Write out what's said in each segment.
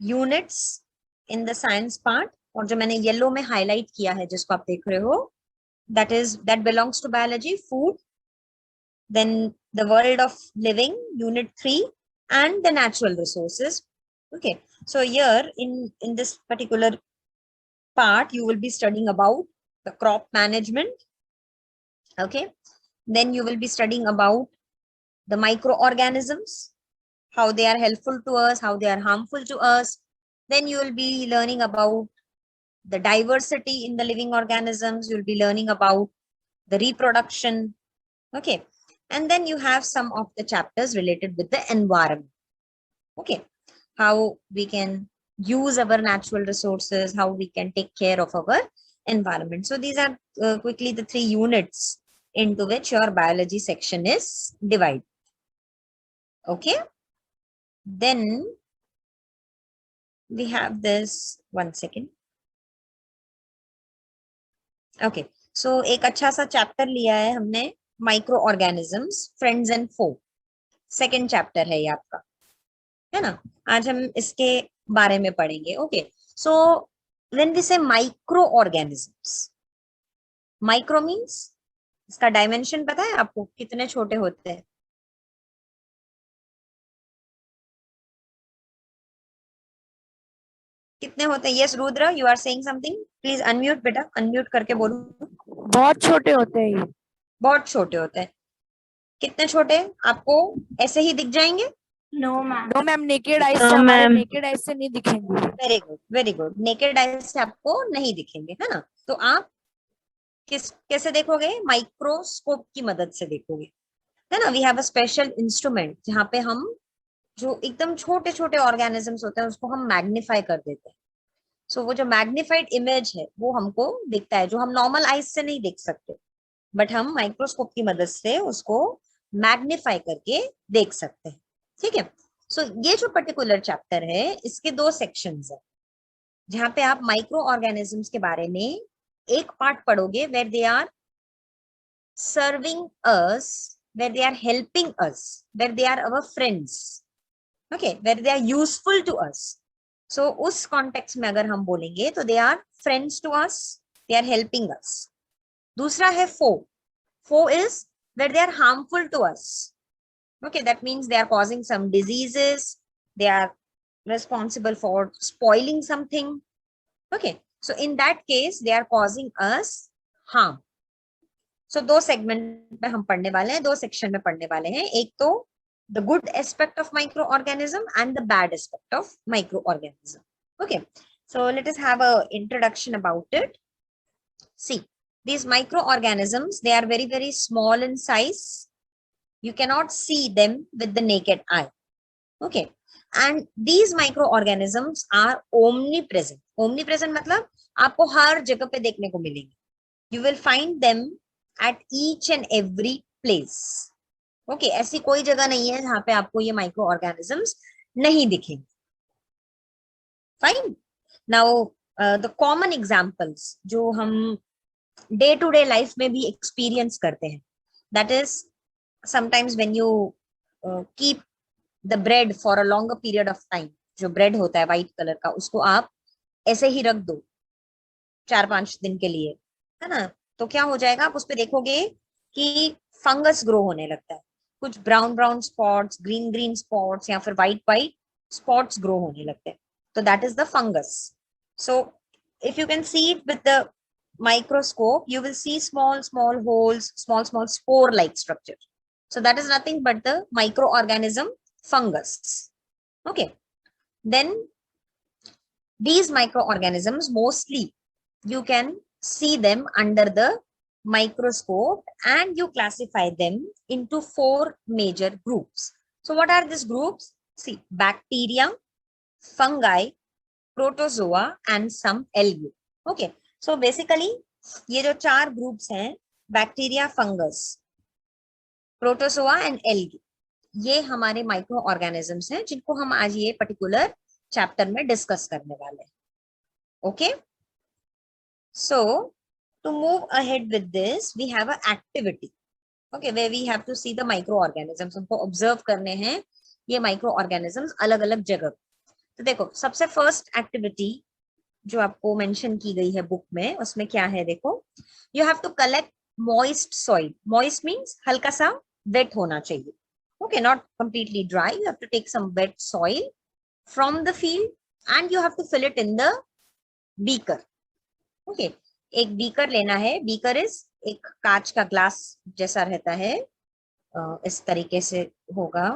Units in the science part, और जो मैंने येलो में हाईलाइट किया है जिसको आप देख रहे हो, that belongs to biology, food, then the world of living, unit 3, and the natural resources. Okay, so here in this particular part you will be studying about the crop management. Okay, then you will be studying about the microorganisms, how they are helpful to us, how they are harmful to us. Then you will be learning about the diversity in the living organisms. You'll be learning about the reproduction. Okay, and then you have some of the chapters related with the environment. Okay, how we can use our natural resources, how we can take care of our environment. So these are quickly the 3 units into which your biology section is divided. Okay, then we have this, one second. Okay, so एक अच्छा सा chapter लिया है हमने, micro organisms, friends and foe, second chapter है ये आपका, है ना। आज हम इसके बारे में पढ़ेंगे। ओके, सो व्हेन वी से माइक्रो ऑर्गेनिजम्स, माइक्रो मींस इसका डायमेंशन पता है आपको, कितने छोटे होते हैं? कितने होते हैं? Yes Rudra, you are saying something, please unmute बेटा, अनम्यूट करके बोलो। बहुत छोटे होते हैं ये। बहुत छोटे होते हैं। कितने छोटे? आपको ऐसे ही दिख जाएंगे? नो मैम, नेकेड आइज से, हमारे नेकेड आइज से नहीं दिखेंगे। Very good, very good, naked eyes से आपको नहीं दिखेंगे, है ना। तो आप कैसे देखोगे? माइक्रोस्कोप की मदद से देखोगे, है ना। We have a special instrument जहाँ पे हम जो एकदम छोटे छोटे ऑर्गेनिजम्स होते हैं उसको हम मैग्नीफाई कर देते हैं। सो वो जो मैग्नीफाइड इमेज है वो हमको दिखता है, जो हम नॉर्मल आइज से नहीं देख सकते, बट हम माइक्रोस्कोप की मदद से उसको मैग्नीफाई करके देख सकते हैं। ठीक है, सो ये जो पर्टिकुलर चैप्टर है इसके 2 सेक्शंस है, जहाँ पे आप माइक्रो ऑर्गेनिजम्स के बारे में एक पार्ट पढ़ोगे, where they are serving us, where they are helping us, where they are our friends. Okay, where they are useful to us. So उस कॉन्टेक्स्ट में अगर हम बोलेंगे तो they are friends to us, they are helping us. दूसरा है foe, foe is where they are harmful to us. Okay, that means they are causing some diseases, they are responsible for spoiling something. Okay, so in that case they are causing us harm. So 2 segment में हम पढ़ने वाले हैं, 2 section में पढ़ने वाले हैं। एक तो the good aspect of microorganism and the bad aspect of microorganism. Okay, so let us have a introduction about it. See, these microorganisms, they are very very small in size. You cannot see them with the naked eye. Okay, and these microorganisms are omnipresent. Omnipresent मतलब आपको हर जगह पे देखने को मिलेंगे. You will find them at each and every place. Okay, ऐसी कोई जगह नहीं है जहाँ पे आपको ये microorganisms नहीं दिखेंगे. Fine. Now the common examples जो हम day to day life में भी experience करते हैं, that is sometimes when you keep the bread for a longer period of time, जो bread होता है white color का, उसको आप ऐसे ही रख दो 4-5 दिन के लिए, है ना, तो क्या हो जाएगा? आप उस पे देखोगे कि फंगस ग्रो होने लगता है, कुछ brown brown spots, green green spots या फिर व्हाइट व्हाइट स्पॉट्स ग्रो होने लगते हैं, तो that is the fungus. So if you can see it with the microscope, you will see small small holes, small small spore like structure. So that is nothing but the microorganism fungus. Okay, then these microorganisms mostly you can see them under the microscope and you classify them into 4 major groups. So what are these groups? See, bacteria, fungi, protozoa and some algae. Okay, so basically ये जो 4 groups हैं, bacteria, fungus, protozoa and algae, ये हमारे micro organisms हैं जिनको हम आज ये पर्टिकुलर चैप्टर में डिस्कस करने वाले हैं. Okay, so to move ahead with this we have a activity. Okay, where we have to see the micro organisms. उनको ऑब्जर्व करने हैं ये माइक्रो ऑर्गेनिजम्स अलग अलग जगह. तो देखो सबसे फर्स्ट एक्टिविटी जो आपको मेंशन की गई है बुक में, उसमें क्या है देखो, you have to collect moist soil. Moist means हल्का सा वेट होना चाहिए. Okay, not completely dry. You have to take some wet soil from the field and you have to fill it in the beaker. Okay, एक beaker लेना है. Beaker is एक कांच का ग्लास जैसा रहता है, इस तरीके से होगा.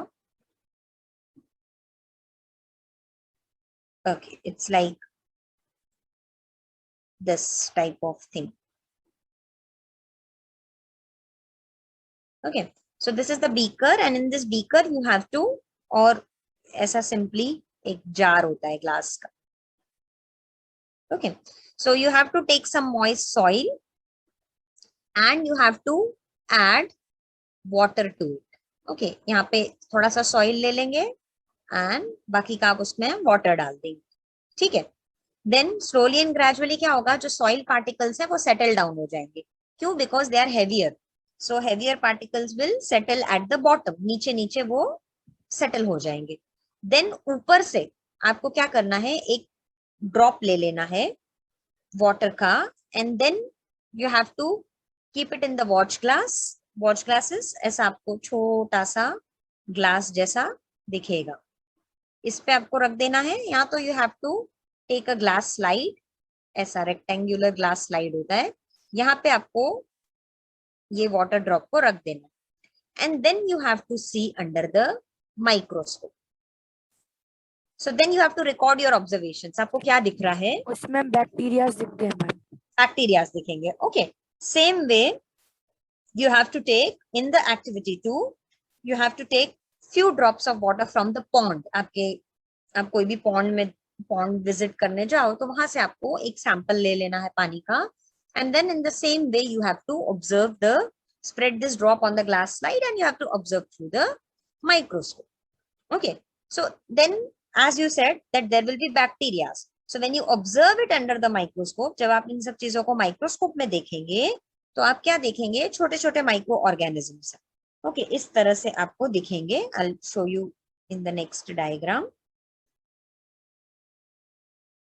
Okay, it's like this type of thing. Okay, so this is the beaker and in this beaker you have to, और ऐसा simply एक jar होता है glass का. Okay, so you have to take some moist soil and you have to add water to it. Okay, यहाँ पे थोड़ा सा soil ले लेंगे and बाकी का आप उसमें water डाल देंगे. ठीक है, देन स्लोली एंड ग्रेजुअली क्या होगा, जो सॉइल पार्टिकल्स है वो सेटल डाउन हो जाएंगे. क्यों? Because they are heavier. So heavier particles will settle at the bottom. नीचे नीचे वो सेटल हो जाएंगे. देन ऊपर से आपको क्या करना है, एक ड्रॉप ले लेना है वाटर का and then you have to keep it in the watch glass. Watch glasses ऐसा आपको छोटा सा ग्लास जैसा दिखेगा, इस पे आपको रख देना है. या तो you have to take a glass slide. ऐसा रेक्टेंगुलर ग्लास स्लाइड होता है, यहाँ पे आपको ये वाटर ड्रॉप को रख देना. And then you have to see under the microscope. So then you have to record your observations. आपको क्या दिख रहा है? उसमें बैक्टीरिया दिखते हैं मैम. बैक्टीरिया दिखेंगे. Okay, same way you have to take in the activity 2, you have to take few drops of water from the pond. आप कोई भी पॉन्ड विजिट करने जाओ तो वहां से आपको एक सैंपल ले लेना है पानी का. And then in the same way you have to observe the, spread this drop on the glass slide and you have to observe through the microscope. Okay, so then as you said that there will be bacteria. So when you observe it under the microscope, जब आप इन सब चीजों को microscope में देखेंगे तो आप क्या देखेंगे, छोटे छोटे माइक्रो ऑर्गेनिजम्स. ओके, इस तरह से आपको दिखेंगे. I'll show you in the next diagram.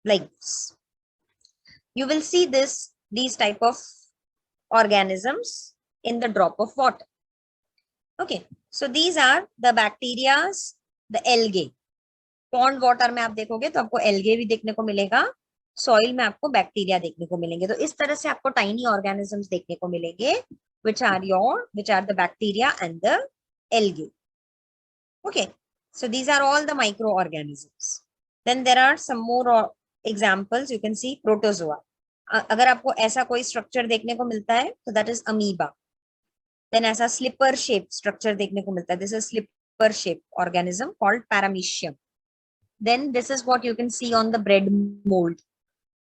Like this, you will see these type of organisms in the drop of water. Okay, so these are the bacteria, the algae. Pond water में आप देखोगे तो आपको algae भी देखने को मिलेगा, soil में आपको बैक्टीरिया देखने को मिलेंगे. तो इस तरह से आपको टाइनी ऑर्गेनिजम्स देखने को मिलेंगे, which are the bacteria and the algae. Okay, so these are all the microorganisms. Then there are some more examples. You can see protozoa. अगर आपको ऐसा कोई स्ट्रक्चर देखने को मिलता है तो दैट इज अमीबा. देन ऐसा स्लिपर शेप स्ट्रक्चर देखने को मिलता है, this is slipper shape organism called paramecium. Then this is what you can see on the bread mould.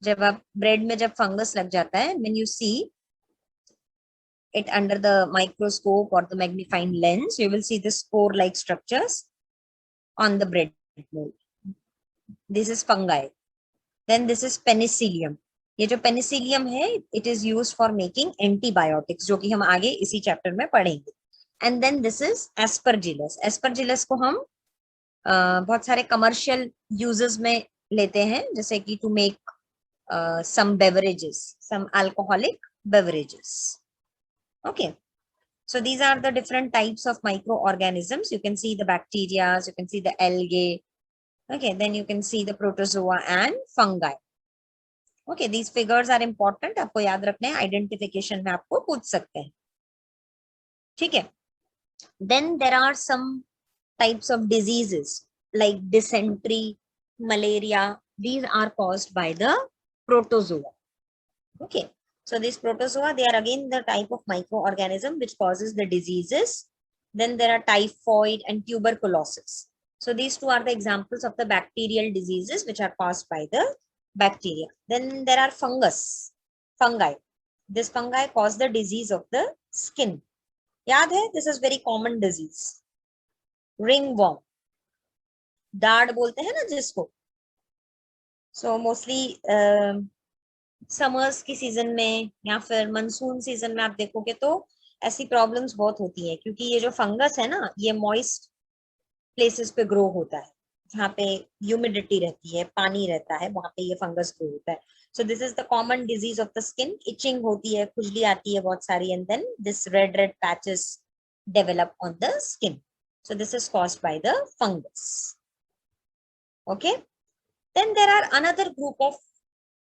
जब आप ब्रेड में जब फंगस लग जाता है, when you see it under the microscope or the magnifying lens, you will see the spore like structures on the bread mold. This is fungi. Then this is penicillium. ये जो Penicillium है, it is used for making antibiotics, जो कि हम आगे इसी chapter में पढ़ेंगे. And then this is aspergillus. aspergillus को हम बहुत सारे कमर्शियल यूजेस में लेते हैं, जैसे कि to make some beverages, some alcoholic beverages. Okay, so these are the different types of microorganisms. You can see the bacteria, you can see the algae. Okay, then you can see the protozoa and fungi. Okay, these figures are important. आपको याद रखने हैं, identification में आपको पूछ सकते हैं. ठीक है. Then there are some types of diseases like dysentery, malaria. These are caused by the protozoa. Okay. So these protozoa, they are again the type of microorganism which causes the diseases. Then there are typhoid and tuberculosis. So these two are the examples of the bacterial diseases which are caused by the bacteria. Then there are fungi. This fungi cause the disease of the skin. याद है, this is very common disease. Ringworm. दाढ़ बोलते हैं ना जिसको. So mostly summers की season में या फिर मानसून सीजन में आप देखोगे तो ऐसी प्रॉब्लम्स बहुत होती हैं, क्योंकि ये जो फंगस है ना, ये मॉइस्ट प्लेसेस पे ग्रो होता है. जहाँ पे ह्यूमिडिटी रहती है, पानी रहता है, वहां पे ये फंगस ग्रो होता है. So this is the common disease of the skin. Itching होती है, खुजली आती है बहुत सारी, and then this red red patches develop on the skin. So this is caused by the fungus. Okay. Then there are another group of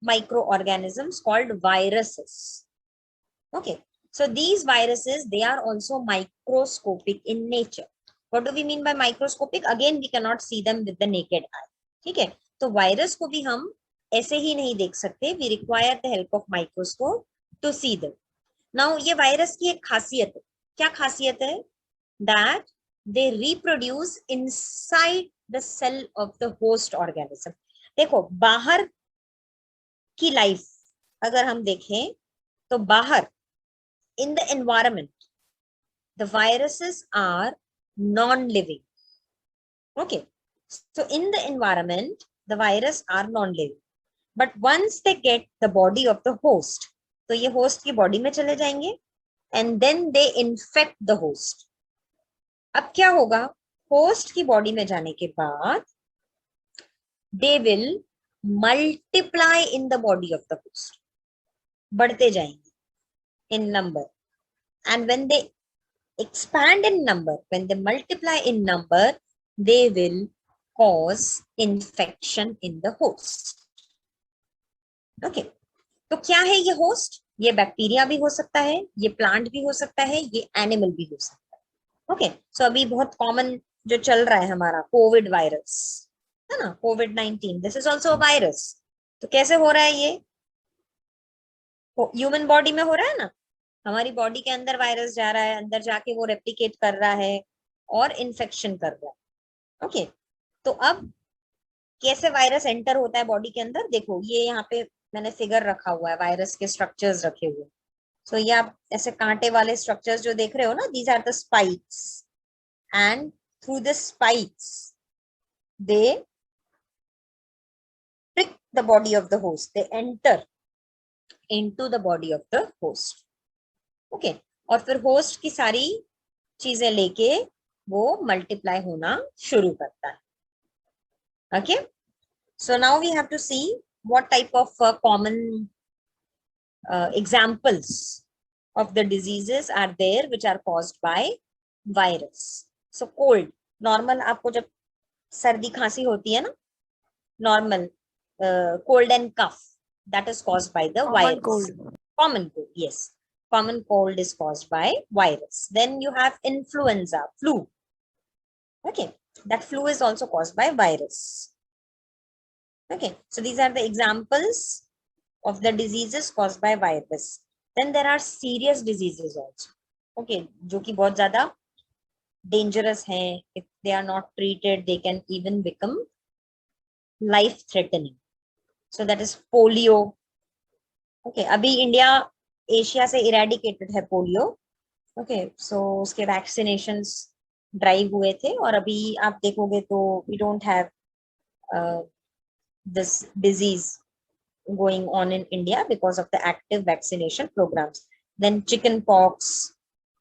microorganisms called viruses. Okay, so these viruses, they are also microscopic in nature. What do we mean by microscopic? Again, we cannot see them with the naked eye. ठीक है, तो virus को भी हम ऐसे ही नहीं देख सकते. We require the help of microscope to see them. Now ये वायरस की एक खासियत है. क्या खासियत है? That they reproduce inside the cell of the host organism. देखो, बाहर की लाइफ अगर हम देखें तो बाहर in the environment the viruses are non living. Okay, so in the environment the virus are non living, but once they get the body of the host, तो ये होस्ट की बॉडी में चले जाएंगे and then they infect the host. अब क्या होगा? Host की बॉडी में जाने के बाद they will multiply in the body of the host. बढ़ते जाएंगे in number, and when they expand in number, when they multiply in number, they will cause infection in the host. Okay, तो क्या है ये होस्ट? ये bacteria भी हो सकता है, ये प्लांट भी हो सकता है, ये एनिमल भी हो सकता है. ओके, सो अभी बहुत कॉमन जो चल रहा है हमारा कोविड वायरस है ना, COVID-19, this is also virus. तो कैसे हो रहा है ये? ह्यूमन बॉडी में हो रहा है ना, हमारी बॉडी के अंदर वायरस जा रहा है, अंदर जाके वो रेप्लिकेट कर रहा है और इन्फेक्शन कर रहा है. ओके, तो अब कैसे वायरस एंटर होता है बॉडी के अंदर? देखो, ये यहाँ पे मैंने फिगर रखा हुआ है, वायरस के स्ट्रक्चर्स रखे हुए. सो ये आप ऐसे कांटे वाले स्ट्रक्चर्स जो देख रहे हो ना, these are the spikes, and through the spikes they prick the body of the host, they enter into the body of the host. Okay, और फिर होस्ट की सारी चीजें लेके वो मल्टीप्लाई होना शुरू करता है. Okay, so now we have to see what type of common examples of the diseases are there which are caused by virus. So cold, normal आपको जब सर्दी खांसी होती है ना, normal cold and cough, that is caused by the virus. Common cold, yes, common cold is caused by virus. Then you have influenza, flu. Okay, that flu is also caused by virus. Okay, so these are the examples of the diseases caused by virus. Then there are serious diseases also. Okay, जो कि बहुत ज्यादा dangerous हैं. If they are not treated, they can even become life threatening. So that is polio. Okay, अभी India Asia से eradicated है polio. Okay, सो उसके vaccinations drive हुए थे, और अभी आप देखोगे तो we don't have this disease going on in India because of the active vaccination programs. Then chicken pox,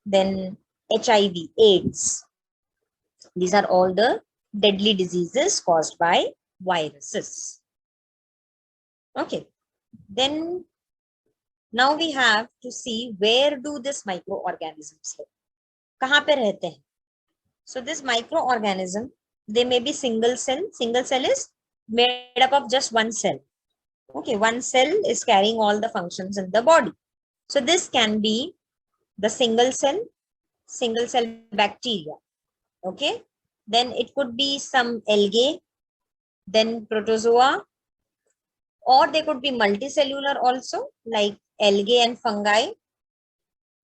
then HIV, AIDS. These are all the deadly diseases caused by viruses. Okay, then now we have to see where do these microorganisms live. कहाँ पे रहते हैं? So this microorganism, they may be single cell. Single cell is made up of just one cell. Okay, one cell is carrying all the functions in the body. So this can be the single cell bacteria. Okay, then it could be some algae, then protozoa, or they could be multicellular also, like algae and fungi.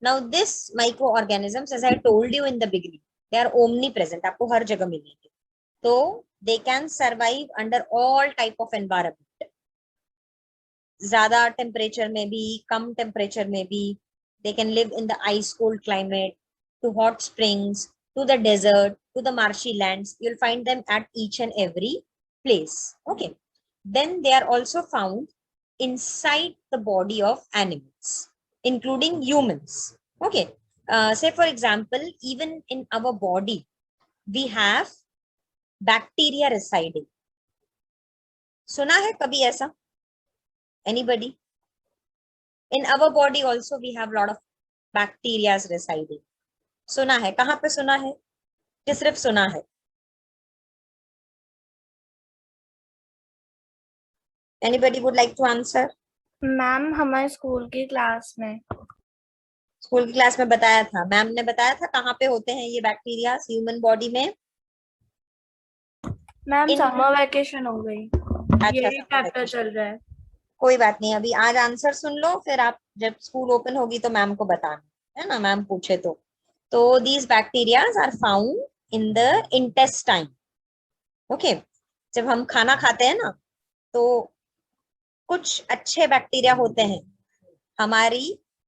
Now this microorganisms, as I told you in the beginning, they are omnipresent. आपको हर जगह मिलेंगे. So they can survive under all type of environment. ज़्यादा temperature में भी, कम temperature में भी. They can live in the ice cold climate, to hot springs, to the desert, to the marshy lands. You'll find them at each and every place. Okay, then they are also found inside the body of animals, including humans. Okay, say for example, even in our body we have bacteria residing. सुना है कभी ऐसा? Anybody? In our body also we have lot of bacterias residing. सुना है? कहाँ पे सुना है कि सिर्फ सुना है? Anybody would like to answer? Ma'am हमारे स्कूल की क्लास में। स्कूल की क्लास में बताया था, मैम ने बताया था कहाँ पे होते हैं ये बैक्टीरिया ह्यूमन बॉडी में? मैम समर वेकेशन हो गई, अच्छा, यही summer चैप्टर vacation। चल रहा है। कोई बात नहीं, अभी आज आंसर सुन लो, फिर आप जब स्कूल ओपन होगी तो मैम को बताना, है ना, मैम पूछे तो these bacterias are found in the intestine. Okay, जब हम खाना खाते हैं ना तो कुछ अच्छे बैक्टीरिया होते हैं हमारी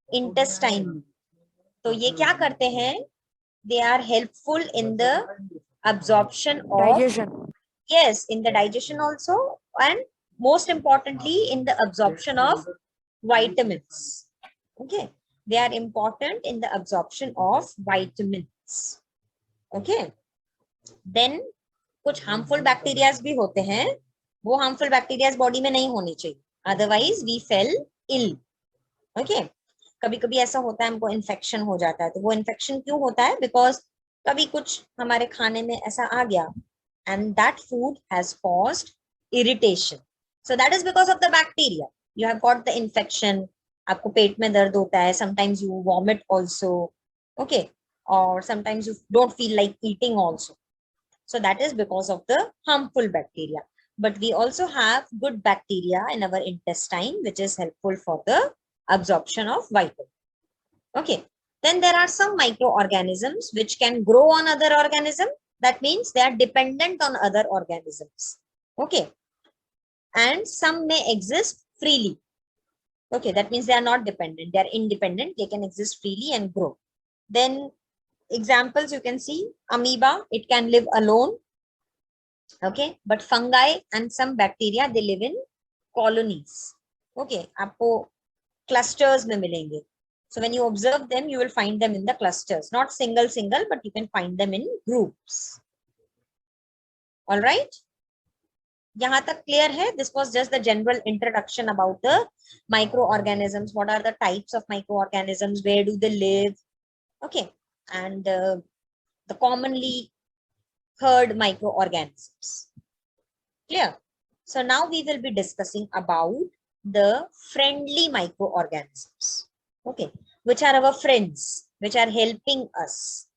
इंटेस्टाइन में। तो ये क्या करते हैं? They are helpful in the absorption of, digestion. yes, in the digestion also, and most importantly in the absorption of vitamins. Okay, they are important in the absorption of vitamins. Okay, then कुछ harmful bacterias भी होते हैं, वो harmful bacterias body में नहीं होनी चाहिए, otherwise we fell ill. Okay, कभी कभी ऐसा होता है हमको इन्फेक्शन हो जाता है, तो वो इन्फेक्शन क्यों होता है? बिकॉज कभी कुछ हमारे खाने में ऐसा आ गया and that food has caused irritation, so that is because of the bacteria. You have got the infection, आपको पेट में दर्द होता है, sometimes you vomit also, okay, or sometimes you don't feel like eating also, so that is because of the harmful bacteria. But we also have good bacteria in our intestine which is helpful for the absorption of vitamins. Okay, then there are some microorganisms which can grow on other organisms. That means they are dependent on other organisms. Okay, and some may exist freely. Okay, that means they are not dependent, they are independent, they can exist freely and grow. Then examples you can see, amoeba, it can live alone. Okay, but fungi and some bacteria, they live in colonies. Okay, आपको clusters में मिलेंगे. So when you observe them, you will find them in the clusters, not single, but you can find them in groups. All right. यहाँ तक clear है? This was just the general introduction about the microorganisms. What are the types of microorganisms? Where do they live? Okay. And the commonly heard microorganisms. Clear? So now we will be discussing about the friendly microorganisms. Okay, which are our friends, which are helping us.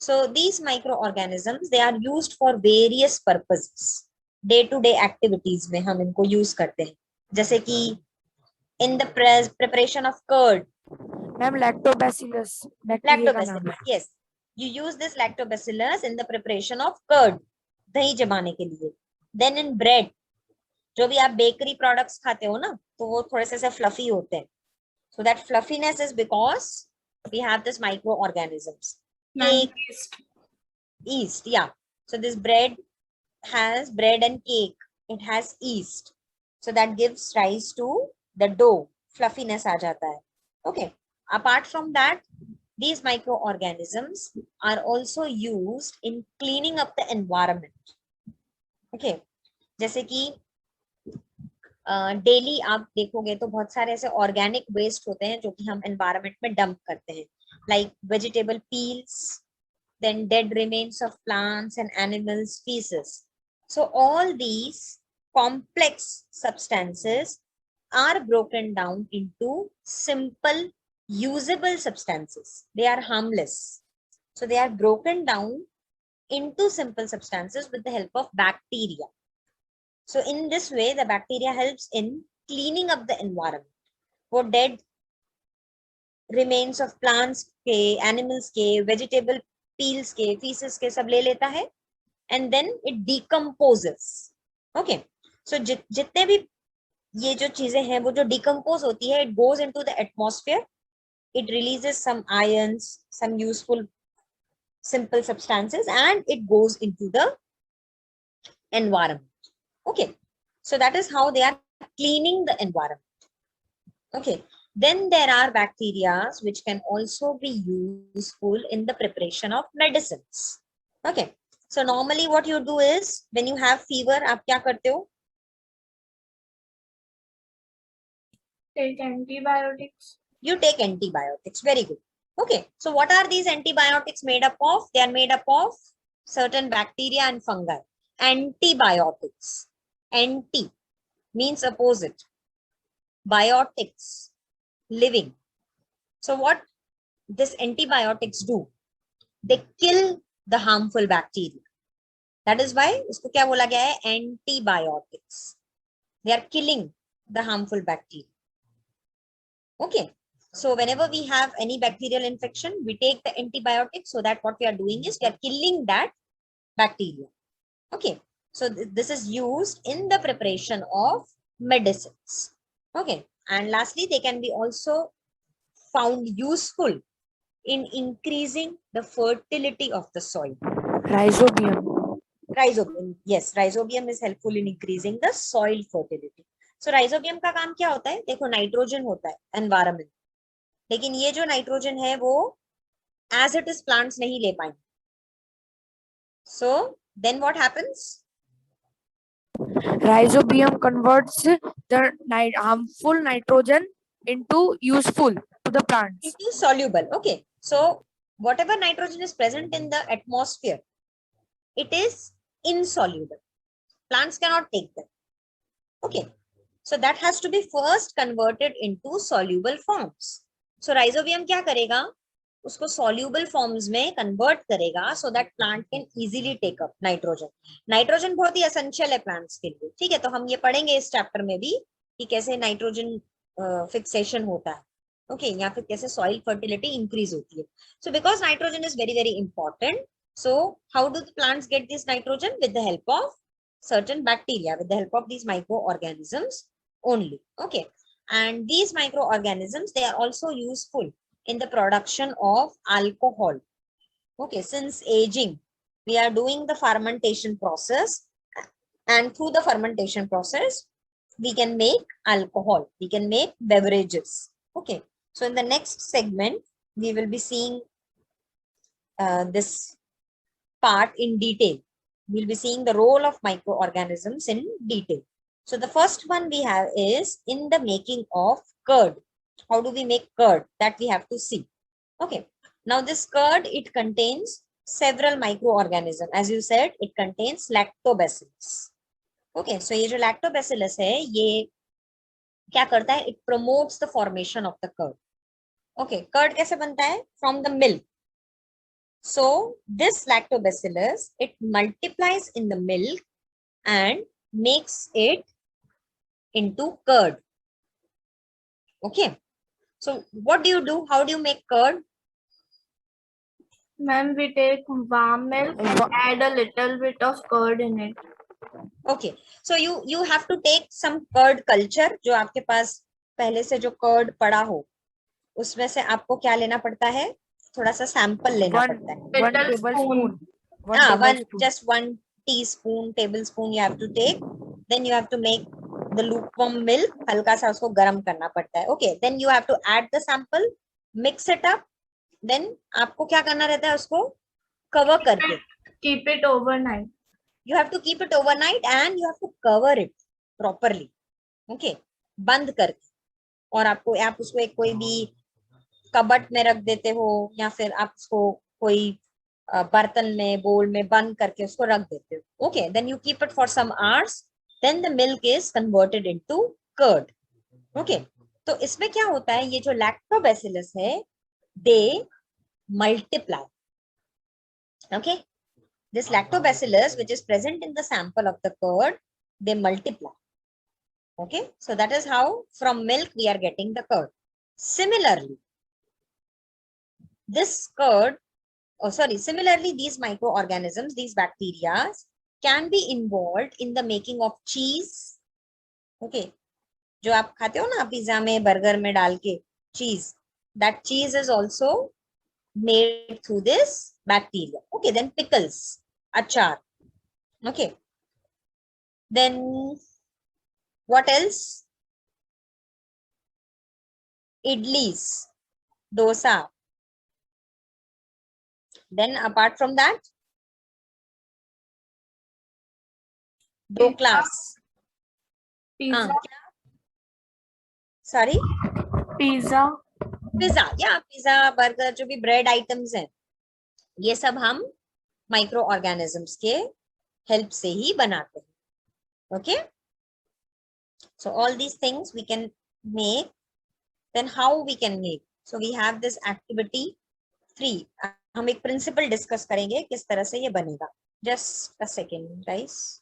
So these microorganisms, they are used for various purposes. Day to day activities में हम इनको use करते हैं, जैसे कि in the preparation of curd. Ma'am lactobacillus bacteria का नाम है। Yes, you use this lactobacillus in the preparation of curd, दही जमाने के लिए. Then in bread, जो भी आप बेकरी प्रोडक्ट्स खाते हो ना, तो वो थोड़े से फ्लफी होते हैं. So that fluffiness is because we have this microorganisms. Cake, yeast, yeah. So this bread has bread and cake. It has yeast. So that gives rise to the dough. Fluffiness आ जाता है. Okay. Apart from that, these microorganisms are also used in cleaning up the environment. Okay. जैसे कि daily आप देखोगे तो बहुत सारे ऐसे ऑर्गेनिक वेस्ट होते हैं जो कि हम एनवायरनमेंट में डंप करते हैं, like vegetable peels, then dead remains of plants and animals faeces. So all these complex substances are broken down into simple usable substances. They are harmless, so they are broken down into simple substances with the help of bacteria. So in this way, the bacteria helps in cleaning up the environment. वो dead remains of plants के, animals के, vegetable peels के, feces के सब ले लेता है, and then it decomposes. Okay. So जितने भी ये जो चीजें हैं वो जो decompose होती है, it goes into the atmosphere. It releases some ions, some useful simple substances, and it goes into the environment. Okay, so that is how they are cleaning the environment. Okay, then there are bacteria which can also be useful in the preparation of medicines. Okay, So normally what you do is when you have fever, आप क्या करते हो? Take antibiotics. You take antibiotics. Very good. Okay. So what are these antibiotics made up of? They are made up of certain bacteria and fungi. Antibiotics. Anti means opposite. Biotics, living. So what this antibiotics do? They kill the harmful bacteria. That is why इसको क्या बोला गया है? Antibiotics. They are killing the harmful bacteria. Okay. So whenever we have any bacterial infection, we take the antibiotics, so that what we are doing is we are killing that bacteria. Okay. So this is used in the preparation of medicines. Okay. And lastly, they can be also found useful in increasing the fertility of the soil. Rhizobium. Rhizobium, yes, rhizobium is helpful in increasing the soil fertility. So rhizobium का काम क्या होता है? देखो nitrogen होता है environment, लेकिन ये जो नाइट्रोजन है वो एज इट इज प्लांट्स नहीं ले पाएंगे. So then what happens? Rhizobium converts the harmful nitrogen into useful to the plants. It is soluble. Okay. So whatever nitrogen is present in the atmosphere, it is insoluble. Plants cannot take them. Okay. So that has to be first converted into soluble forms. So rhizobium क्या करेगा? उसको soluble forms में convert करेगा so that plant can easily take up nitrogen. Nitrogen बहुत ही essential है plants के लिए. ठीक है, तो हम ये पढ़ेंगे इस chapter में भी कि कैसे nitrogen fixation होता है. Okay, या फिर कैसे soil fertility increase होती है. So because nitrogen is very very important, so how do the plants get this nitrogen? With the help of certain bacteria, with the help of these microorganisms only. Okay, and these microorganisms, they are also useful in the production of alcohol. Okay, since aging, we are doing the fermentation process, and through the fermentation process, we can make alcohol, we can make beverages. Okay, so in the next segment, we will be seeing this part in detail. We'll be seeing the role of microorganisms in detail. So the first one we have is in the making of curd. How do we make curd? That we have to see. Okay. Now this curd, it contains several microorganisms. As you said, it contains lactobacillus. Okay. So ये जो lactobacillus है, ये क्या करता है? It promotes the formation of the curd. Okay. Curd कैसे बनता है? From the milk. So this lactobacillus, it multiplies in the milk and makes it into curd. Okay. So what do you do? How do you make curd? Ma'am, we take warm milk and add a little bit of curd in it. Okay. So you have to take some curd culture, जो आपके पास पहले से जो curd पड़ा हो, उसमें से आपको क्या लेना पड़ता है? थोड़ा सा सैंपल लेना पड़ता है. One tablespoon. Just 1 tablespoon you have to take. Then you have to make the lukewarm milk. हल्का सा उसको गर्म करना पड़ता है. Okay. Then you have to add the sample, mix it up. Then आपको क्या करना रहता है? उसको cover करके. Keep it overnight. You have to keep it overnight and you have to cover it properly. Okay. बंद करके. और आप उसको एक कोई भी कबट में रख देते हो या फिर आप उसको कोई बर्तन में बोल में बंद करके उसको रख देते हो. Okay, then you keep it for some hours, then the milk is converted into curd. Okay, तो इसमें क्या होता है? ये जो lactobacillus है, they multiply. Okay, this lactobacillus which is present in the sample of the curd, they multiply. Okay, so that is how from milk we are getting the curd. Similarly, similarly, these microorganisms, these bacteria can be involved in the making of cheese. Okay, जो आप खाते हो ना pizza में, burger में डाल के cheese, that cheese is also made through this bacteria. Okay, then pickles, achar. Okay, then what else? Idlis, dosa. Then apart from that, दो क्लास। हाँ Pizza. क्या, सॉरी, Pizza. पिज्जा, या पिज्जा बर्गर जो भी bread items हैं, ये सब हम माइक्रो ऑर्गेनिजम्स के हेल्प से ही बनाते हैं। Okay, so all these things we can make, then how we can make, so we have this activity 3। हम एक प्रिंसिपल डिस्कस करेंगे किस तरह से ये बनेगा। Just a second guys.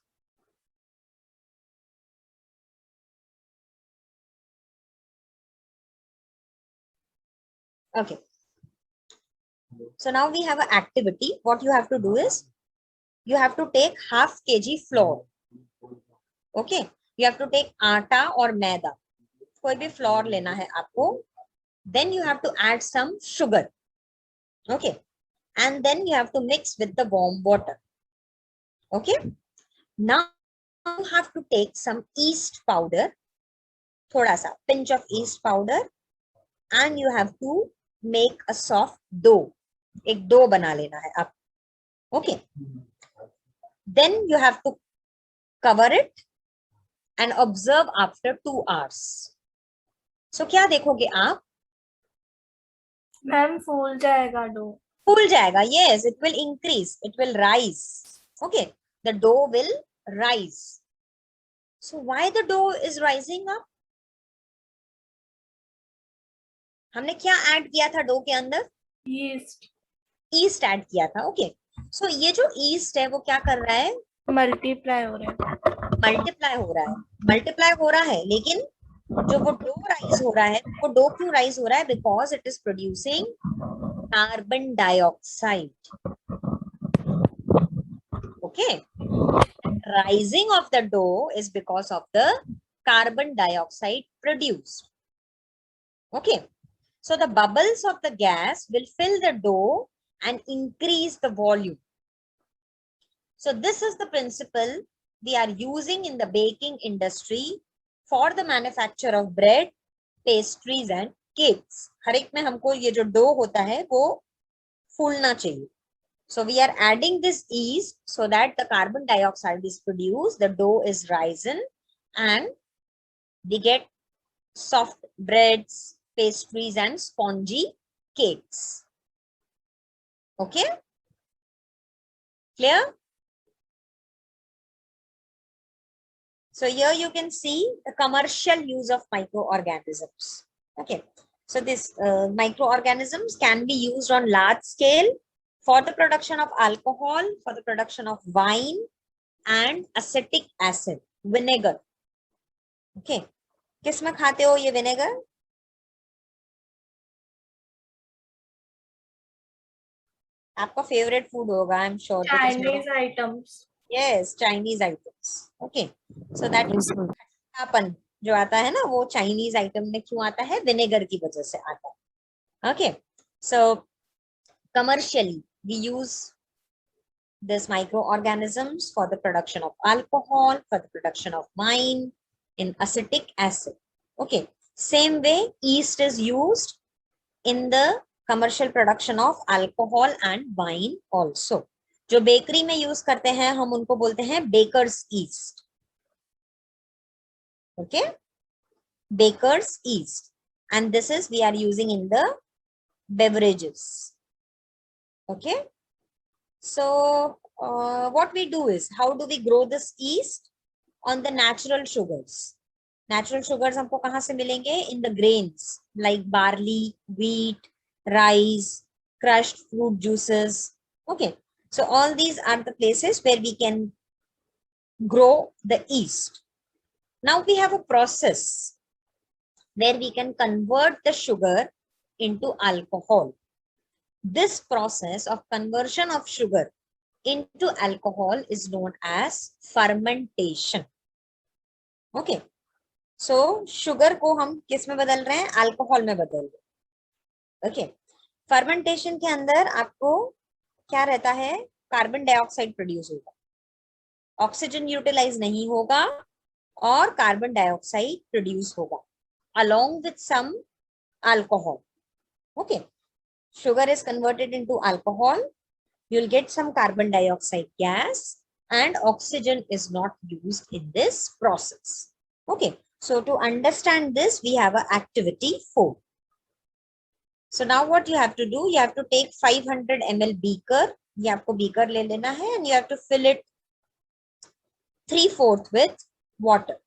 Okay, so now we have an activity. What you have to do is you have to take half kg flour. Okay, you have to take आटा और मैदा, कोई भी फ्लोर लेना है आपको. Then you have to add some sugar. Okay, and then you have to mix with the warm water. Okay, now you have to take some yeast powder, थोड़ा सा pinch of yeast powder, and you have to make a soft dough. एक dough बना लेना है आप. Okay, then you have to cover it and observe after 2 hours. So क्या देखोगे आप? मैम फूल जाएगा डो. फूल जाएगा. Yes, it will increase, it will rise. Okay, the dough will rise. So why the dough is rising up? हमने क्या add किया था dough के अंदर? Yeast. ईस्ट ऐड किया था. ओके, सो ये जो ईस्ट है वो क्या कर रहा है? मल्टीप्लाई हो रहा है. मल्टीप्लाई हो रहा है. मल्टीप्लाई हो रहा है, लेकिन जो वो डो राइज हो रहा है, वो डो क्यों राइज हो रहा है? Because it is producing carbon dioxide. Okay, rising of the dough is because of the carbon dioxide produced. Okay, so the bubbles of the gas will fill the dough and increase the volume. So this is the principle we are using in the baking industry for the manufacture of bread, pastries and cakes. हर एक में हमको ये जो dough होता है वो फूलना चाहिए. So we are adding this yeast so that the carbon dioxide is produced, the dough is risen, and we get soft breads, pastries and spongy cakes. Okay, clear? So here you can see the commercial use of microorganisms. Okay, so this microorganisms can be used on large scale for the production of alcohol, for the production of wine and acetic acid, vinegar. Okay, किस में खाते हो ये vinegar? आपका favorite food होगा, I'm sure. Chinese items. Yes, Chinese items. Okay, so that is खट्टापन जो आता है ना, वो Chinese item में क्यों आता है? vinegar की वजह से आता है. Okay, so commercially we use these microorganisms for the production of alcohol, for the production of wine in acetic acid. Okay, same way yeast is used in the commercial production of alcohol and wine also. जो bakery में use करते हैं हम उनको बोलते हैं bakers yeast. Okay, baker's yeast, and this is we are using in the beverages. Okay, so what we do is, how do we grow this yeast? On the natural sugars. Natural sugars हमको कहाँ से मिलेंगे? In the grains like barley, wheat, rice, crushed fruit juices. Okay, so all these are the places where we can grow the yeast. Now we have a process where we can convert the sugar into alcohol. This process of conversion of sugar into alcohol is known as fermentation. Okay, so sugar को हम किस में बदल रहे हैं? Alcohol में बदल रहे हैं. Okay, fermentation के अंदर आपको क्या रहता है? कार्बन डाइऑक्साइड प्रोड्यूस होगा, ऑक्सीजन यूटिलाइज नहीं होगा और कार्बन डाइऑक्साइड प्रोड्यूस होगा along with some alcohol. Okay, sugar is converted into alcohol, you'll get some carbon dioxide gas and oxygen is not used in this process. Okay, so to understand this, we have an activity 4. So now what you have to do, you have to take 500 ml beaker. ये आपको beaker ले लेना है and you have to fill it 3/4 with water.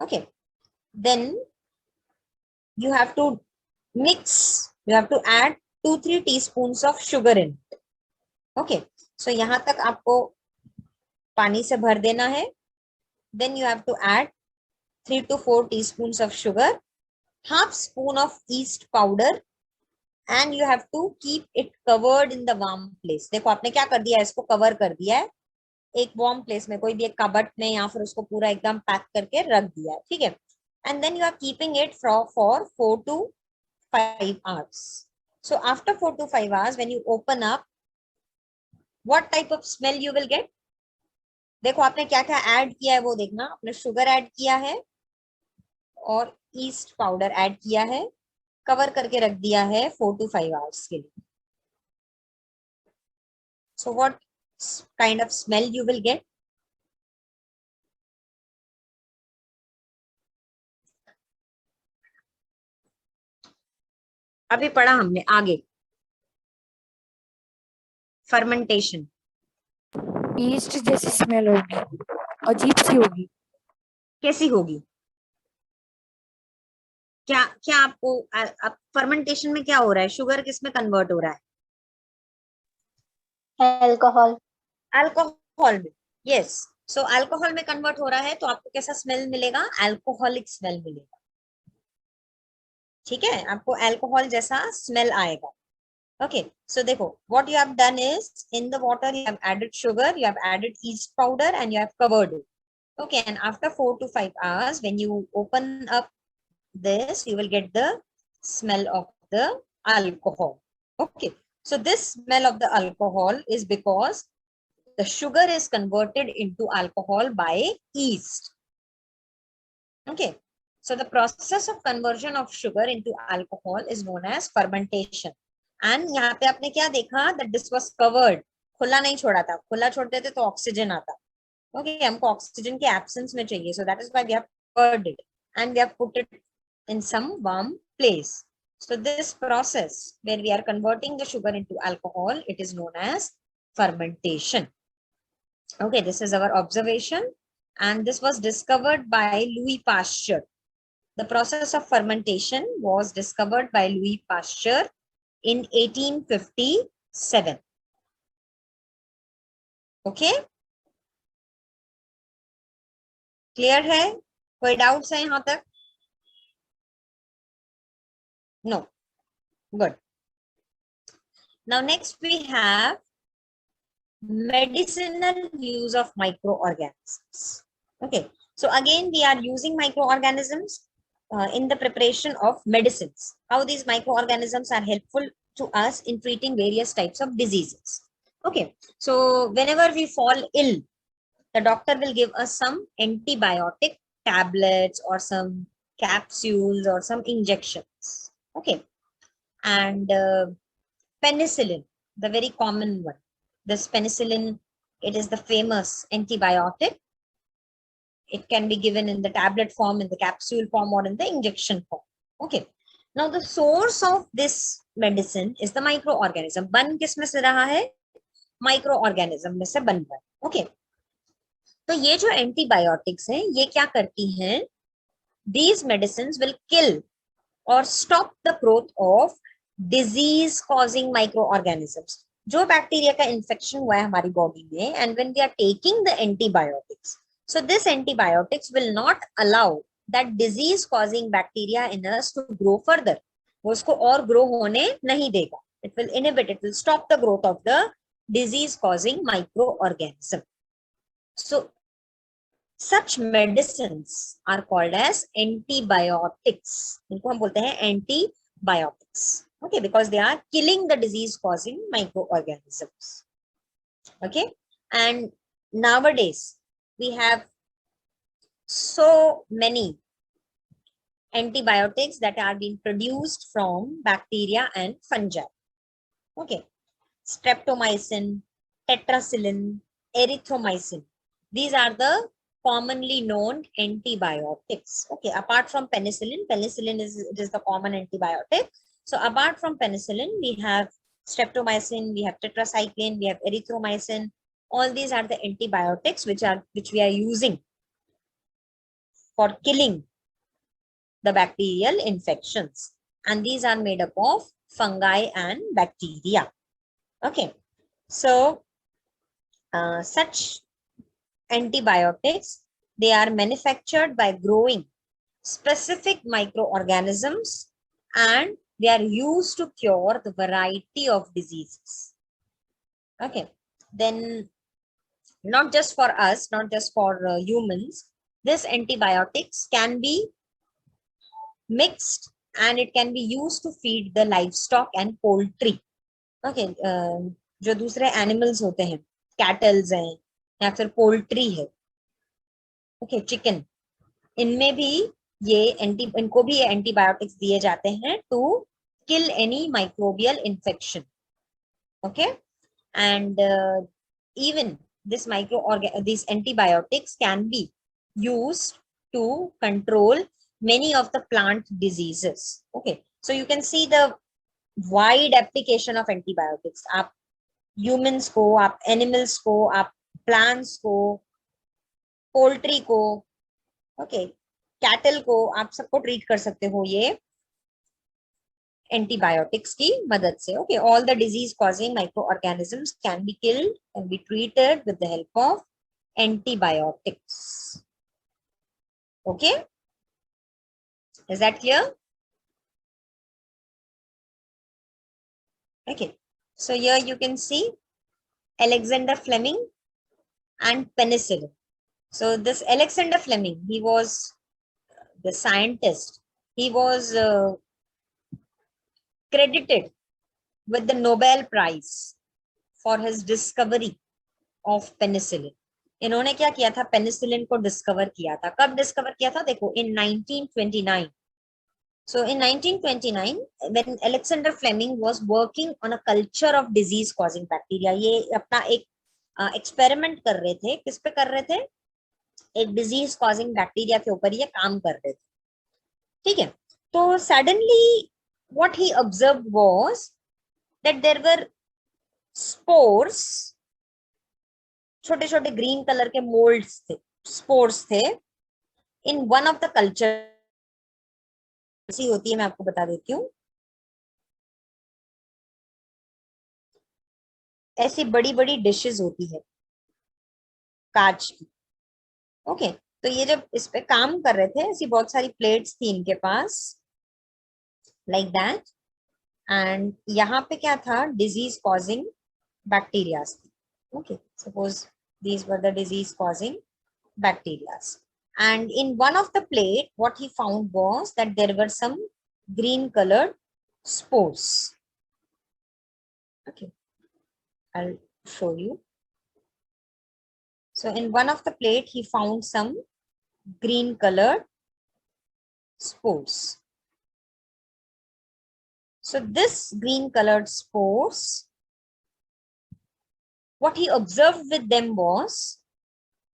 Okay, then you have to mix, you have to add 2-3 teaspoons of sugar in it. Okay, so यहाँ तक आपको पानी से भर देना है. Then you have to add 3 to 4 teaspoons of sugar, half spoon of yeast powder, and you have to keep it covered in the warm place. देखो आपने क्या कर दिया है, इसको कवर कर दिया है एक वार्म प्लेस में, कोई भी एक कबर्ड में, या फिर उसको पूरा एकदम पैक करके रख दिया है. ठीक है. And then you are keeping it for 4 to 5 hours. So after 4 to 5 hours, when you open up, what type of smell you will get? देखो आपने क्या क्या ऐड किया है वो देखना. आपने शुगर ऐड किया है और ईस्ट पाउडर ऐड किया है, कवर करके रख दिया है 4 to 5 hours के लिए. So what kind of smell you will get? अभी पढ़ा हमने आगे फर्मेंटेशन. ईस्ट जैसी स्मेल होगी, अजीब सी होगी. कैसी होगी? क्या क्या आपको अब फर्मेंटेशन में क्या हो रहा है? शुगर किस में कन्वर्ट हो रहा है? अल्कोहल. अल्कोहल में. यस. सो अल्कोहल में कन्वर्ट हो रहा है तो आपको कैसा स्मेल मिलेगा? अल्कोहलिक स्मेल मिलेगा. ठीक है, आपको अल्कोहल जैसा स्मेल आएगा. Okay, so देखो, what you have done is in the water you have added sugar, you have added yeast powder, and you have covered it. Okay, and after 4 to 5 hours, when you open up this, you will get the smell of the alcohol. Okay, so this smell of the alcohol is because the sugar is converted into alcohol by yeast. Okay, so the process of conversion of sugar into alcohol is known as fermentation. And यहाँ पे आपने क्या देखा? That this was covered. खुला नहीं छोड़ा था. खुला छोड़ते थे तो ऑक्सीजन आता. ओके, हमको ऑक्सीजन के एब्सेंस में चाहिए. So that is why we have covered it and we have put it in some warm place. So this process where we are converting the sugar into alcohol, it is known as fermentation. Okay, this is our observation, and this was discovered by Louis Pasteur. The process of fermentation was discovered by Louis Pasteur in 1857. Okay, clear है? कोई doubts है यहाँ तक? No. Good. Now next we have medicinal use of microorganisms. Okay, so again we are using microorganisms in the preparation of medicines. How these microorganisms are helpful to us in treating various types of diseases. Okay, so whenever we fall ill, the doctor will give us some antibiotic tablets or some capsules or some injections. Okay, and penicillin, the very common one. This penicillin, it is the famous antibiotic. It can be given in the tablet form, in the capsule form, or in the injection form. Okay. Now the source of this medicine is the microorganism. बन किसमें से रहा है? Microorganism में से बन रहा है. Okay. तो ये जो antibiotics हैं, ये क्या करती हैं? These medicines will kill or stop the growth of disease-causing microorganisms. जो बैक्टीरिया का इन्फेक्शन हुआ है हमारी बॉडी में, and when we are taking the antibiotics, so this antibiotics will not allow that disease causing bacteria in us to grow further. वो उसको और grow होने नहीं देगा. It will inhibit, it will stop the growth of the disease causing microorganism. So such medicines are called as antibiotics. इनको हम बोलते हैं antibiotics. Okay, because they are killing the disease causing microorganisms. Okay, and nowadays we have so many antibiotics that are being produced from bacteria and fungi. Okay, streptomycin, tetracycline, erythromycin. These are the commonly known antibiotics. Okay, apart from penicillin, penicillin is the common antibiotic. So apart from penicillin, we have streptomycin, we have tetracycline, we have erythromycin. All these are the antibiotics which we are using for killing the bacterial infections, and these are made up of fungi and bacteria. Okay, so such antibiotics, they are manufactured by growing specific microorganisms, and they are used to cure the variety of diseases. Okay, then not just for us, not just for humans, this antibiotics can be mixed and it can be used to feed the livestock and poultry. Okay, जो दूसरे animals होते हैं, kettles हैं या फिर poultry है, okay, chicken, इनमें भी इनको भी एंटीबायोटिक्स दिए जाते हैं to kill any microbial infection. Okay, and even these antibiotics can be used to control many of the plant diseases. Okay, so you can see the wide application of antibiotics. आप humans को, आप animals को, आप plants को, poultry को, okay, cattle को, आप सबको treat कर सकते हो ये antibiotics की मदद से. Okay, all the disease causing microorganisms can be killed and be treated with the help of antibiotics. Okay, is that clear? Okay, so here you can see Alexander Fleming and penicillin. So this Alexander Fleming, he was the scientist. He was credited with the Nobel Prize for his discovery of penicillin. इन्होंने क्या किया था, penicillin को discover किया था. कब discover किया था, देखो, in 1929. So in 1929, when Alexander Fleming was working on a culture of disease causing bacteria, ये अपना एक एक्सपेरिमेंट कर रहे थे. किस पे कर रहे थे, एक डिजीज कॉजिंग बैक्टीरिया के ऊपर ये काम कर रहे थे. ठीक है, तो suddenly what he observed was that there were spores, छोटे छोटे ग्रीन कलर के मोल्ड्स थे, स्पोर्स थे, in one of the culture. ऐसी होती है, मैं आपको बता देती हूँ, ऐसी बड़ी बड़ी डिशेस होती है कांच की. ओके, तो ये जब इस पे काम कर रहे थे, ऐसी बहुत सारी प्लेट्स थी इनके पास, लाइक दैट, एंड यहाँ पे क्या था, disease causing bacteria. Okay, suppose these were the disease causing bacteria. And in one of the plate, what he found was that there were some green colored spores. Okay, I'll show you. So in one of the plate, he found some green colored spores. So this green colored spores, what he observed with them was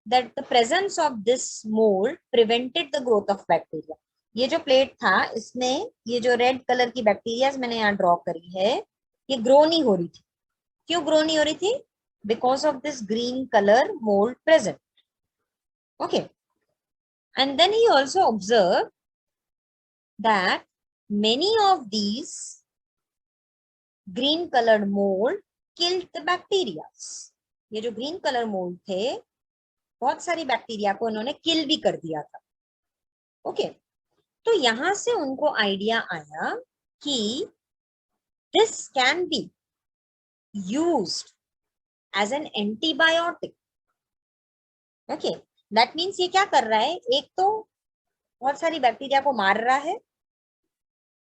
that the presence of this mold prevented the growth of bacteria. ये जो plate था, इसमें ये जो red colour की bacteria मैंने यहाँ draw करी है, ये ग्रो नहीं हो रही थी. क्यों ग्रो नहीं हो रही थी? Because of this green color mold present. Okay, and then he also observed that many of these green colored mold killed the bacteria. ये जो green color mold थे, बहुत सारी बैक्टीरिया को उन्होंने किल भी कर दिया था. ओके, तो यहां से उनको आइडिया आया कि this can be used as an antibiotic. Okay, that means ये क्या कर रहा है, एक तो बहुत सारी बैक्टीरिया को मार रहा है,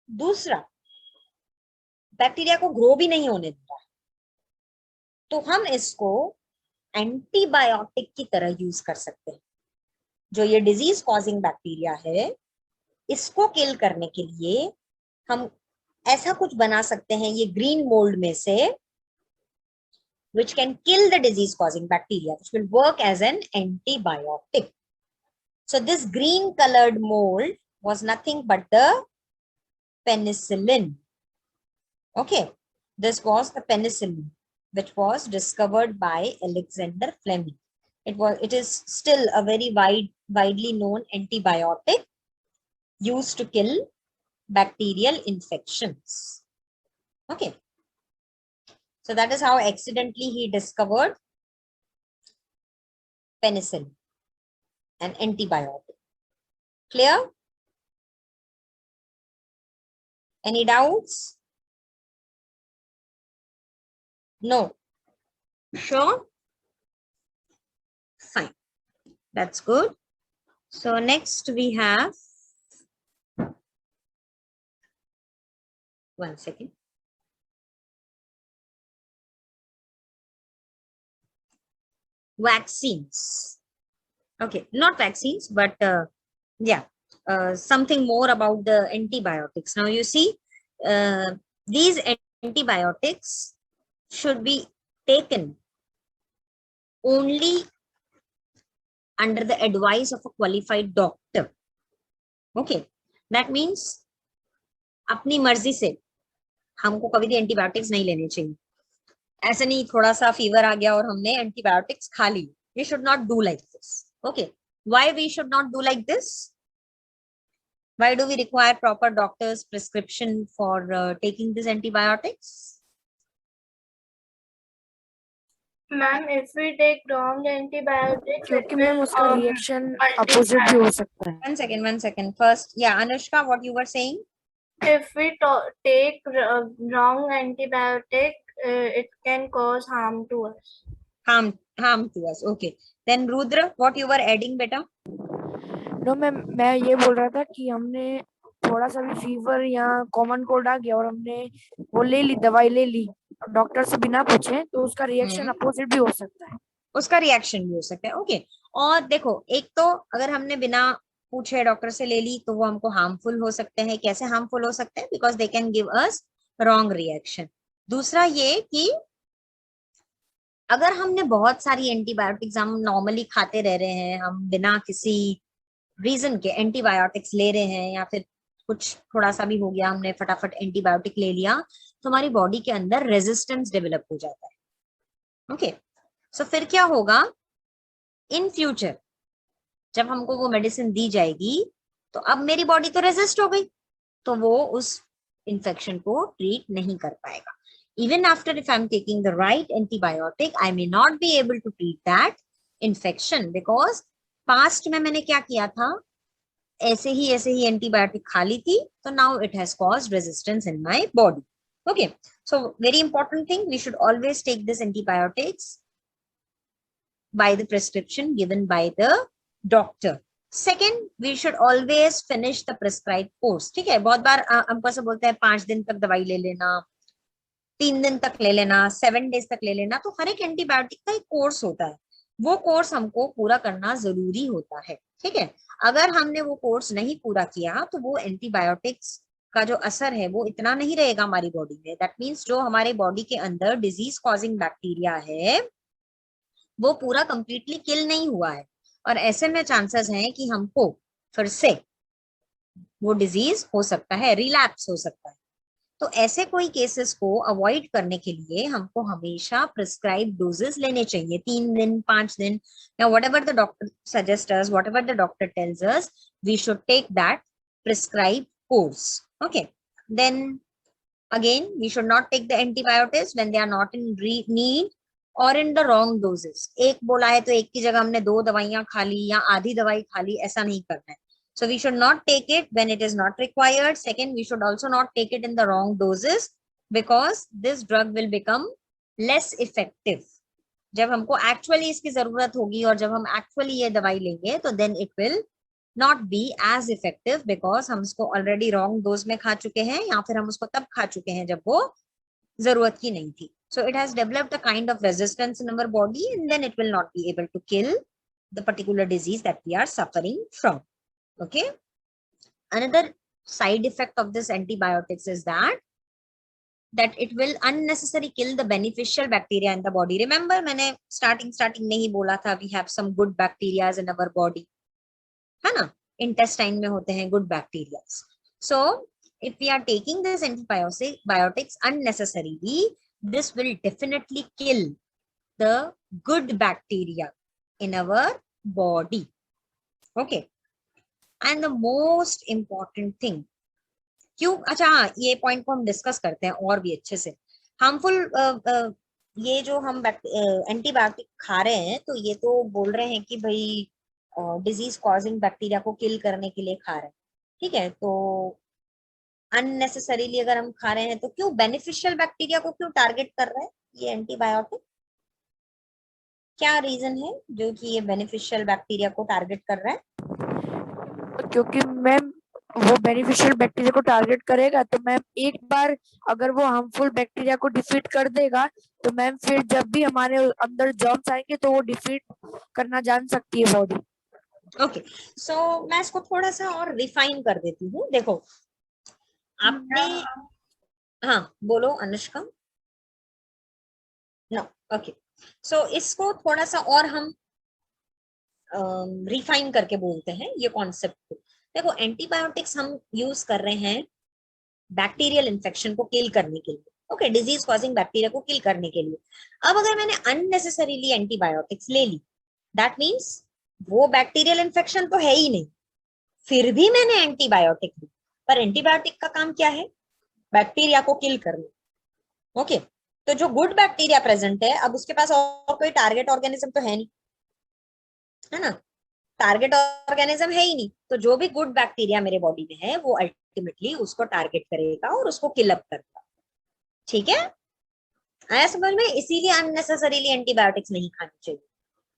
दूसरा बैक्टीरिया को ग्रो भी नहीं होने दे रहा है. तो हम इसको एंटीबायोटिक की तरह यूज कर सकते हैं. जो ये डिजीज कॉजिंग बैक्टीरिया है, इसको किल करने के लिए हम ऐसा कुछ बना सकते हैं, ये ग्रीन मोल्ड में से which can kill the disease causing bacteria, which will work as an antibiotic. So this green colored mold was nothing but the penicillin. Okay, this was the penicillin, which was discovered by Alexander Fleming. It is still a very widely known antibiotic used to kill bacterial infections. Okay, so that is how accidentally he discovered penicillin, an antibiotic. Clear? Any doubts? No. Sure? Fine. That's good. So next we have, one second. Vaccines. Okay, not vaccines, but yeah, something more about the antibiotics. Now you see, these antibiotics should be taken only under the advice of a qualified doctor. Okay, that means अपनी मर्जी से हमको कभी भी antibiotics नहीं लेने चाहिए. ऐसे नहीं थोड़ा सा फीवर आ गया और हमने एंटीबायोटिक्स खा ली. We should not do like this. Okay, why we should not do like this? Why do we require proper doctor's prescription for taking these antibiotics? Ma'am, if we take wrong antibiotics, क्योंकि it ma'am will उसका reaction opposite भी हो सकता है. One second. First, yeah, Anushka, what you were saying? if we take wrong antibiotic, it can cause harm to us. Harm to us. Okay. Then Rudra, what you were adding, beta? No ma'am, मैं ये बोल रहा था कि हमने थोड़ा सा भी फीवर या कॉमन कोल्ड आ गया और हमने वो ले ली, दवाई ले ली डॉक्टर से बिना पूछे, तो उसका रिएक्शन अपोजिट भी हो सकता है. उसका रिएक्शन भी हो सकता है. ओके, और देखो, एक तो अगर हमने बिना पूछे डॉक्टर से ले ली तो वो हमको हार्मफुल हो सकते हैं. कैसे हार्मफुल हो सकते हैं? Because they can give us wrong reaction. दूसरा ये कि अगर हमने बहुत सारी एंटीबायोटिक्स हम नॉर्मली खाते रह रहे हैं, हम बिना किसी रीजन के एंटीबायोटिक्स ले रहे हैं, या फिर कुछ थोड़ा सा भी हो गया, हमने फटाफट एंटीबायोटिक ले लिया, तो हमारी बॉडी के अंदर रेजिस्टेंस डेवलप हो जाता है. ओके, सो फिर क्या होगा इन फ्यूचर, जब हमको वो मेडिसिन दी जाएगी तो अब मेरी बॉडी तो रेजिस्ट हो गई, तो वो उस इन्फेक्शन को ट्रीट नहीं कर पाएगा. Even after if I'm taking the right antibiotic, I may not be able to treat that infection because past में मैंने क्या किया था, ऐसे ही एंटीबायोटिक खा ली थी, तो now it has caused resistance in my body. Okay, so very important thing, we should always take this antibiotics by the prescription given by the doctor. Second, we should always finish the prescribed course. ठीक है, बहुत बार हमको ऐसा बोलते हैं 5 दिन तक दवाई ले लेना, 3 दिन तक ले लेना, 7 डेज तक ले लेना. तो हर एक एंटीबायोटिक का एक कोर्स होता है, वो कोर्स हमको पूरा करना जरूरी होता है. ठीक है, अगर हमने वो कोर्स नहीं पूरा किया तो वो एंटीबायोटिक्स का जो असर है वो इतना नहीं रहेगा हमारी बॉडी में. दैट मीन्स जो हमारे बॉडी के अंदर डिजीज कॉजिंग बैक्टीरिया है वो पूरा कंप्लीटली किल नहीं हुआ है, और ऐसे में चांसेस हैं कि हमको फिर से वो डिजीज हो सकता है, रिलैप्स हो सकता है. तो ऐसे कोई केसेस को अवॉइड करने के लिए हमको हमेशा प्रिस्क्राइब डोजेस लेने चाहिए, 3 दिन 5 दिन, या whatever the doctor suggest us, whatever the doctor tells us, we should take that prescribe course. Okay, then again we should not take the antibiotics when they are not in need और in the wrong doses. एक बोला है तो एक की जगह हमने 2 दवाइयां खा ली या आधी दवाई खा ली, ऐसा नहीं करना है. So we should not take it when it is not required. Second, we should also not take it in the wrong doses because this drug will become less effective. जब हमको actually इसकी जरूरत होगी और जब हम actually ये दवाई लेंगे तो then it will not be as effective because हम इसको already wrong dose में खा चुके हैं या फिर हम उसको तब खा चुके हैं जब वो जरूरत की नहीं थी. So it has developed a kind of resistance in our body and then it will not be able to kill the particular disease that we are suffering from. Okay, another side effect of this antibiotics is that that it will unnecessarily kill the beneficial bacteria in the body. Remember मैंने starting में ही बोला था we have some good bacteria in our body, है ना, intestine में होते हैं good bacteria. So if we are taking this antibiotics unnecessarily, this will definitely kill the good bacteria in our body. Okay, and the most important thing, क्यों, अच्छा हाँ, ये point को हम डिस्कस करते हैं और भी अच्छे से. हार्मफुल ये जो हम एंटीबायोटिक खा रहे हैं, तो ये तो बोल रहे हैं कि भाई डिजीज कॉजिंग बैक्टीरिया को किल करने के लिए खा रहे हैं, ठीक है. तो अननेसेसरीली अगर हम खा रहे हैं तो क्यों बेनिफिशियल बैक्टीरिया को क्यों टारगेट कर रहे हैं ये एंटीबायोटिक? क्या रीजन है जो कि ये बेनिफिशियल बैक्टीरिया को टारगेट कर रहा है? क्योंकि मैम वो बेनिफिशियल बैक्टीरिया को टारगेट करेगा तो मैम एक बार अगर वो हार्मफुल बैक्टीरिया को डिफीट कर देगा तो मैम फिर जब भी हमारे अंदर जर्म्स आएंगे तो वो डिफीट करना जान सकती है बॉडी. ओके, सो मैं इसको थोड़ा सा और रिफाइन कर देती हूँ. देखो आपने, हाँ बोलो अनुष्का. नो, ओके, सो इसको थोड़ा सा और हम रिफाइन करके बोलते हैं ये कॉन्सेप्ट को. देखो एंटीबायोटिक्स हम यूज कर रहे हैं बैक्टीरियल इन्फेक्शन को किल करने के लिए, ओके, डिजीज कॉजिंग बैक्टीरिया को किल करने के लिए. अब अगर मैंने अननेसेसरीली एंटीबायोटिक्स ले ली, दैट मीन्स वो बैक्टीरियल इन्फेक्शन तो है ही नहीं, फिर भी मैंने एंटीबायोटिक ली. पर एंटीबायोटिक का काम क्या है? बैक्टीरिया को किल करना. ओके, तो जो गुड बैक्टीरिया प्रेजेंट है, अब उसके पास और कोई टारगेट ऑर्गेनिज्म तो है नहीं, है ना, टारगेट ऑर्गेनिज्म है ही नहीं. तो जो भी गुड बैक्टीरिया मेरे बॉडी में है वो अल्टीमेटली उसको टारगेट करेगा और उसको किल अप करेगा. ठीक है, आया समझ में? इसीलिए अननेसेसरीली एंटीबायोटिक्स नहीं खानी चाहिए,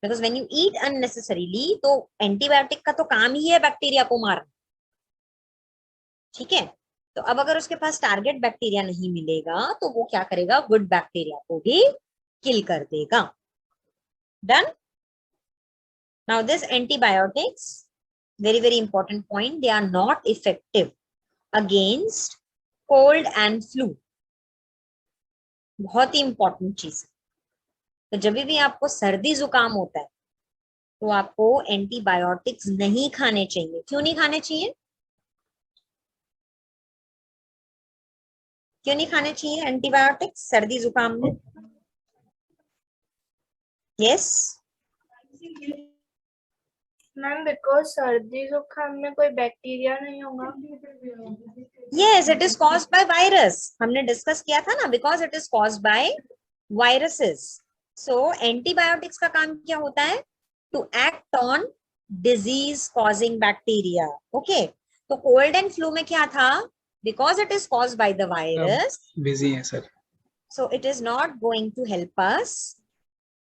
because when you eat unnecessarily तो एंटीबायोटिक का तो काम ही है बैक्टीरिया को मारना. ठीक है, तो अब अगर उसके पास टारगेट बैक्टीरिया नहीं मिलेगा तो वो क्या करेगा? गुड बैक्टीरिया को भी किल कर देगा. Done. Now this antibiotics, very important point, they are not effective against cold and flu. बहुत ही इंपॉर्टेंट चीज. तो जब भी आपको सर्दी जुकाम होता है तो आपको एंटीबायोटिक्स नहीं खाने चाहिए. क्यों नहीं खाने चाहिए? क्यों नहीं खाने चाहिए एंटीबायोटिक्स सर्दी जुकाम में? यस मैम, बिकॉज सर्दी जुकाम में कोई बैक्टीरिया नहीं होगा. Yes, it is caused by virus. हमने डिस्कस किया था ना, because it is caused by viruses. So antibiotics का काम क्या होता है? To act on disease causing bacteria. Okay, तो कोल्ड एंड फ्लू में क्या था? Because it is caused by the virus, busy है sir. so it is not going to help us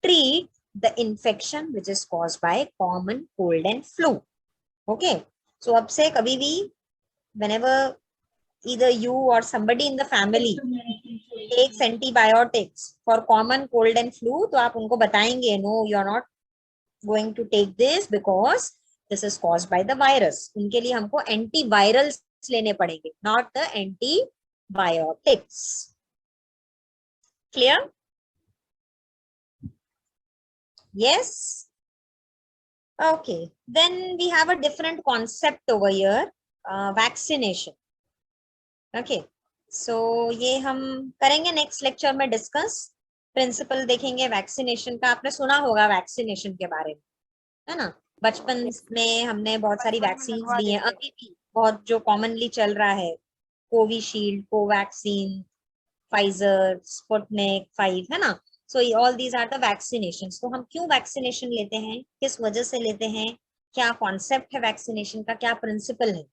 treat the infection which is caused by common cold and flu. Okay, so अब से कभी भी whenever either you or somebody in the family takes antibiotics for common cold and flu, तो आप उनको बताएंगे no, you are not going to take this because this is caused by the virus. उनके लिए हमको antivirals लेने पड़ेंगे, not the antibiotics. Clear? Yes. Okay, then we have a different concept over here, vaccination. Okay, so ये हम करेंगे next lecture में discuss. Principal देखेंगे वैक्सीनेशन का. आपने सुना होगा वैक्सीनेशन के बारे में, है ना? बचपन में हमने बहुत सारी वैक्सीन ली हैं. अभी भी बहुत जो कॉमनली चल रहा है, कोविशील्ड, कोवैक्सीन, फाइजर, स्पुतनिक 5, है ना? So all these are the vaccinations. तो हम क्यों वैक्सीनेशन लेते हैं, किस वजह से लेते हैं, क्या कॉन्सेप्ट है वैक्सीनेशन का, क्या प्रिंसिपल है?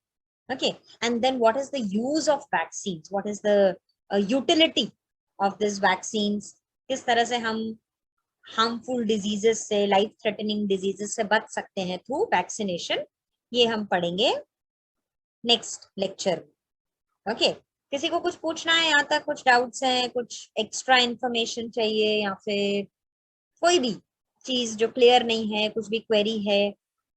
Okay, and then what is the use of vaccines, what is the utility of this vaccines, किस तरह से हम हार्मफुल डिजीजेस से, लाइफ थ्रेटनिंग डिजीजेस से बच सकते हैं थ्रू वैक्सीनेशन. ये हम पढ़ेंगे नेक्स्ट लेक्चर में. ओके, किसी को कुछ पूछना है यहाँ तक? कुछ डाउट्स हैं, कुछ एक्स्ट्रा इंफॉर्मेशन चाहिए, या फिर कोई भी चीज जो क्लियर नहीं है, कुछ भी क्वेरी है